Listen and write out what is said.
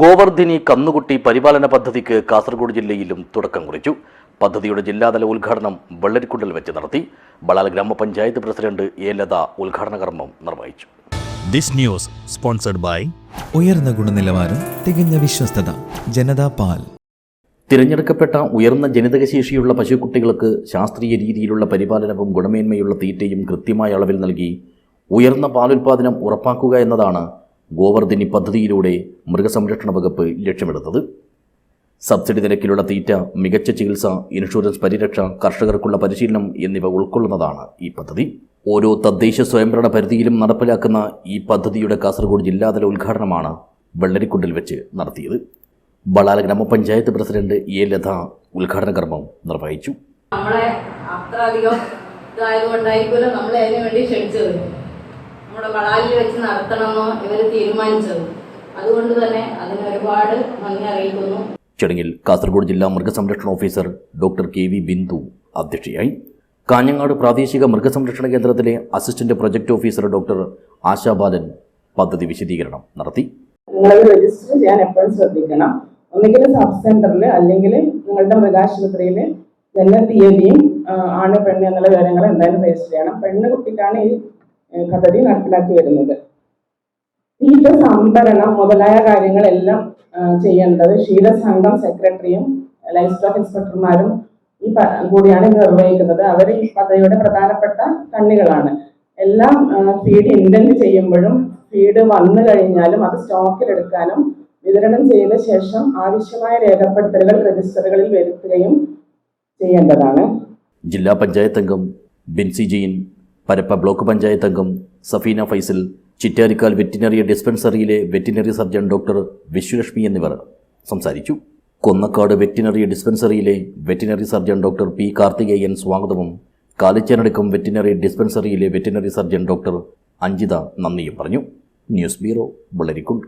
ഗോവർധിനി കന്നുകുട്ടി പരിപാലന പദ്ധതിക്ക് കാസർഗോഡ് ജില്ലയിലും തുടക്കം കുറിച്ചു. പദ്ധതിയുടെ ജില്ലാതല ഉദ്ഘാടനം വെള്ളരിക്കുണ്ടിൽ വെച്ച് നടത്തി. ബളാൽ ഗ്രാമപഞ്ചായത്ത് പ്രസിഡന്റ് എ ലത ഉദ്ഘാടന കർമ്മം നിർവഹിച്ചു. ദിസ് ന്യൂസ് സ്പോൺസർഡ് ബൈ ഉയർന്ന ഗുണനിലവാരം, തികഞ്ഞ വിശ്വസ്തത, ജനതാ പാൽ. തിരഞ്ഞെടുക്കപ്പെട്ട ഉയർന്ന ജനിതകശേഷിയുള്ള പശുക്കുട്ടികൾക്ക് ശാസ്ത്രീയ രീതിയിലുള്ള പരിപാലനവും ഗുണമേന്മയുള്ള തീറ്റയും കൃത്യമായ അളവിൽ നൽകി ഉയർന്ന പാലുൽപാദനം ഉറപ്പാക്കുക എന്നതാണ് ഗോവർധിനി പദ്ധതിയിലൂടെ മൃഗസംരക്ഷണ വകുപ്പ് ലക്ഷ്യമിടുന്നത്. സബ്സിഡി നിരക്കിലുള്ള തീറ്റ, മികച്ച ചികിത്സ, ഇൻഷുറൻസ് പരിരക്ഷ, കർഷകർക്കുള്ള പരിശീലനം എന്നിവ ഉൾക്കൊള്ളുന്നതാണ് ഈ പദ്ധതി. ഓരോ തദ്ദേശ സ്വയംഭരണ പരിധിയിലും നടപ്പിലാക്കുന്ന ഈ പദ്ധതിയുടെ കാസർഗോഡ് ജില്ലാതല ഉദ്ഘാടനമാണ് വെള്ളരിക്കുണ്ടിൽ വെച്ച് നടത്തിയത്. ബളാൽ ഗ്രാമപഞ്ചായത്ത് പ്രസിഡന്റ് എ ലത ഉദ്ഘാടന കർമ്മം നിർവഹിച്ചു. നമ്മളെ അത്ര അധികം ഇതായതുകൊണ്ടായിരിക്കുമല്ലോ നമ്മളെ അതിനു വേണ്ടി ക്ഷണിച്ചത്. നമ്മുടെ ബളാലിൽ വെച്ച് നടത്തണമെന്നോ ഇവർ തീരുമാനിച്ചത്. അതുകൊണ്ട് തന്നെ അതിന് ഒരുപാട് നന്ദി അറിയിക്കുന്നു. ചടങ്ങിൽ കാസർഗോഡ് ജില്ലാ മൃഗസംരക്ഷണ officer doctor K V Bindu അധ്യക്ഷയായി. കാഞ്ഞങ്ങാട് പ്രാദേശിക മൃഗസംരക്ഷണ കേന്ദ്രത്തിലെ assistant project officer doctor Ashabalan പദ്ധതി വിശദീകരണം നടത്തി. നിങ്ങളത് രജിസ്റ്റർ ചെയ്യാൻ എപ്പോഴും ശ്രദ്ധിക്കണം. ഒന്നുകിൽ സബ് സെന്ററിൽ അല്ലെങ്കിൽ നിങ്ങളുടെ മൃഗാശുപത്രിയിൽ ജനന തീയതിയും ആണ് പെണ്ണ് എന്നുള്ള വിവരങ്ങൾ എന്തായാലും രജിസ്റ്റർ ചെയ്യണം. പെണ്ണ് കുട്ടിക്കാണ് ഈ പദ്ധതി നടപ്പിലാക്കി വരുന്നത്. തീറ്റ സംഭരണം മുതലായ കാര്യങ്ങളെല്ലാം ചെയ്യേണ്ടത് ക്ഷീരസംഘം സെക്രട്ടറിയും ലൈഫ് സ്റ്റോക്ക് ഇൻസ്പെക്ടർമാരും ഈ കൂടിയാണ് നിർവഹിക്കുന്നത്. അവർ ഈ പദ്ധതിയുടെ പ്രധാനപ്പെട്ട കണ്ണികളാണ്. എല്ലാം ഫീഡ് ഇൻറ്റൻറ്റ് ചെയ്യുമ്പോഴും ഫീഡ് വന്നു കഴിഞ്ഞാലും അത് സ്റ്റോക്കിലെടുക്കാനും വിതരണം ചെയ്ത ശേഷം ആവശ്യമായ രേഖപ്പെടുത്തലുകൾ രജിസ്റ്ററുകളിൽ വരുത്തുകയും ചെയ്യേണ്ടതാണ്. ജില്ലാ പഞ്ചായത്ത് അംഗം ബിൻസി ജെയിൻ, പരപ്പ ബ്ലോക്ക് പഞ്ചായത്ത് അംഗം സഫീന ഫൈസൽ, ചിറ്റാരിക്കാൽ വെറ്റിനറി ഡിസ്പെൻസറിയിലെ വെറ്റിനറി സർജൻ ഡോക്ടർ വിശ്വലക്ഷ്മി എന്നിവർ സംസാരിച്ചു. കൊന്നക്കാട് വെറ്റിനറി ഡിസ്പെൻസറിയിലെ veterinary surgeon doctor P Karthikeyan സ്വാഗതവും കാലിച്ചനടക്കം വെറ്റിനറി ഡിസ്പെൻസറിയിലെ വെറ്റിനറി സർജൻ ഡോക്ടർ അഞ്ജിത നന്ദിയും പറഞ്ഞു. News bureau, Vellarikundu.